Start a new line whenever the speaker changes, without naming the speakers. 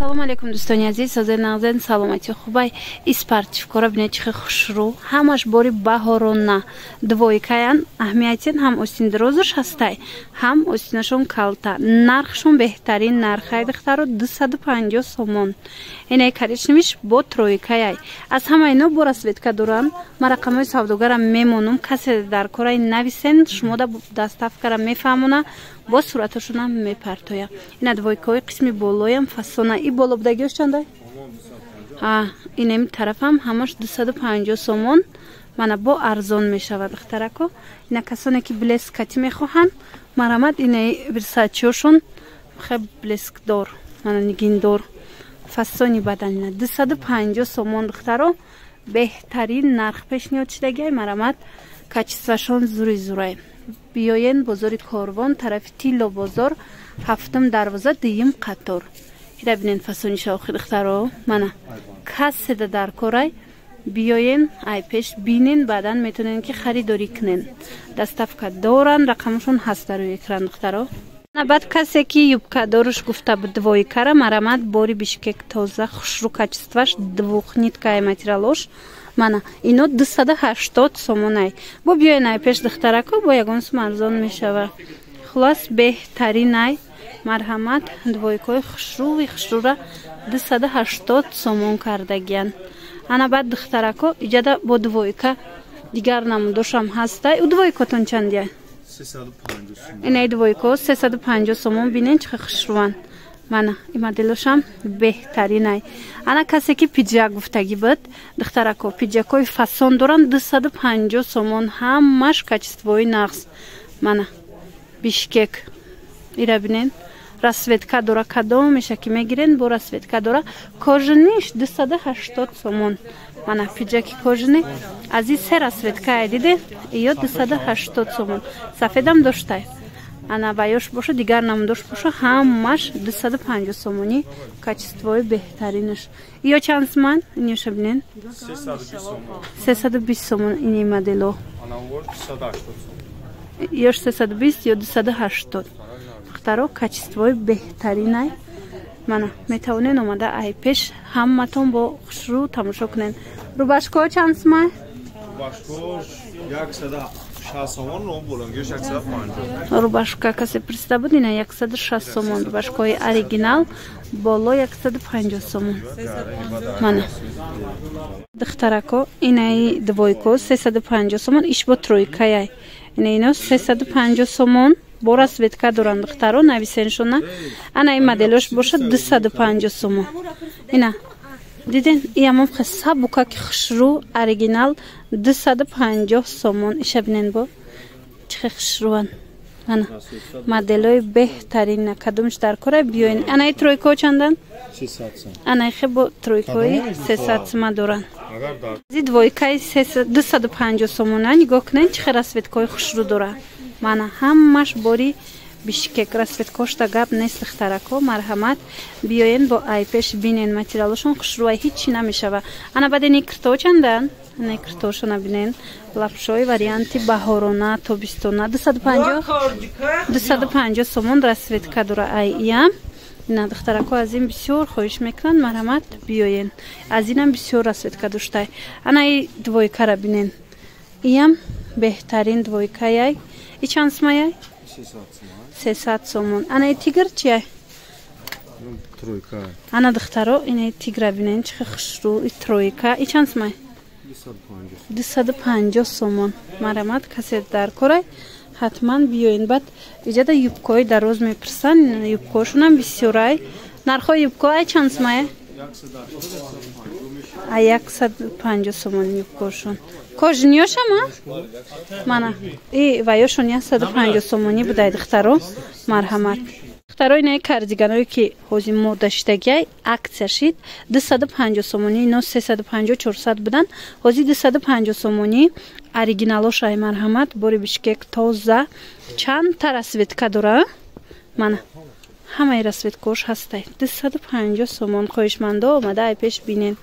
салом алейкум дӯстони азиз, ҳозир нағзен саломати хубай испартивкора бинед чихе хушрӯ ҳамаш бори баҳорона двойкаян аҳамиятин ҳам остин дирозаш ҳастай ҳам остинашон калта нархшон беҳтарин нархай духтаро 250 сомон инай коричневиш бо тройкаяй аз ҳама ино бо расветка доран ма рақамои савдогарам мемонум касе дар кораи нависен шумо да даставкара мефаҳмона бо сураташонам мепартоя ина двойкаҳои қисми болоям фасона и боло будагиош чандай инами тарафам ҳамаш 250 сомон мана бо арзон мешавад духтарако ина касоне ки блескати мехоҳанд марамад инаи вирсачиошон хеб блескдор мана нигиндор фасони баданина 250 сомон духтаро беҳтарин нарх пешниҳод шудагиай марамад качествашон зури зурай биёен бозори корвон тарафи тилло бозор ҳафтум дарвоза дуюм қатор ира бинен фасони шавхи духтаро мана касседа дар корай биёен ай пеш бинен баъдан метонен ки харидорӣ кунен даставка доран рақамашон ҳаст дар рӯи экран духтаро баъд касе ки юбкадоруш гуфта буд двойкара марамад бори бишкек тоза хушрӯ качестваш двухниткаи материалош мана ино 280 сомонай бо биёенай пеш духтарако бо ягон сум арзон мешава хулос беҳтаринай марҳамат двойкаи хушрӯра 280 сомон кардагиян ана баъд духтарако иҷада бо двойка дигар намудошам ҳастай у двойкатон чандия
350 сомон
инай двойка 350 сомон бинен чихе хушрӯан мана и моделошам беҳтаринай ана касе ки пиҷак гуфтагӣ буд духтарако пиҷакҳои фасон доранд 250 сомон ҳамаш качествои нағз мана бишкек ира бинен расветка дора кадомеша ки мегирен бо расветка дора кожаниш 280 сомон мана пиҷаки кожани аз и се расветкае диде ё 280 сомон сафедам доштай ана ваёш боша дигар намудош боша ҳамаш 250 сомони качествои беҳтаринаш ё чанд сомон инёша бинен 320 сомон ини модело ёш 320 ё 280 духтаро качествои беҳтаринай мана метавонен омада ай пеш ҳаматон бо хушрӯ тамошо кунен рубашкаҳо чанд сомон рубашка касе приста буд ина 160 сомон рубашкаҳои оригинал боло 150 сомон мана духтарако инаи двойко 350 сомон иш бо тройкаяй ина ино 350 сомон бо расветка доранд духтаро нависеншона ана ин моделош бошад 250 сомон ина диден иамам сабука ки хушрӯ оригинал 250 сомон иша бинен бо чихе хушрӯан ана моделои беҳтарина кадомш дар кора биёен анаи тройкаҳо чандан
300 сомон
анаи хе бо тройкаи 300 сомон доранд зи двойкаи 250 сомона нигоҳ кунен чихе расветкаи хушрӯ дора мана ҳамаш бори бишкек расветкошта гап нест духтарако марҳамат биёен бо айпеш бинен материалошон хушрӯай ҳичи намешава ана баъд ини киртоҳо чандан ана киртоҳошона бинен лапшои варианти баҳорона тобистона 250 сомон расветка дора ай иям ина духтарако аз ин бисёр хоҳиш мекунанд марҳамат биёен аз инам бисёр расветка доштай ана и двойкара бинен иям беҳтарин двойкаяй и чанд сомаяй 300 сомон анаи тигр чияй
тройка
ана духтаро инаи тигра бинен чихе хушрӯ и тройка и чанд сомай 250 сомон марамат касе дар корай ҳатман биёен баъд иҷада юбкаҳои дароз мепирсанд юбкаҳошонам бисёрай нархҳои юбкаҳо ай чанд сомай 150 сомон юбкаҳошон кожаниёшама мана и ваёшон 150 сомонӣ будай духтаро марҳамат духтаро инаи кардиганое ки ҳозир мода шидагиай аксия шид 250 сомонӣ ино 350 400 будан ҳозир 250 сомонӣ оригиналошай марҳамат бори бишкек тоза чандта расветка дора мана ҳамаи расветкаош ҳастай 250 сомон хоҳишмандо омада ай пеш бинен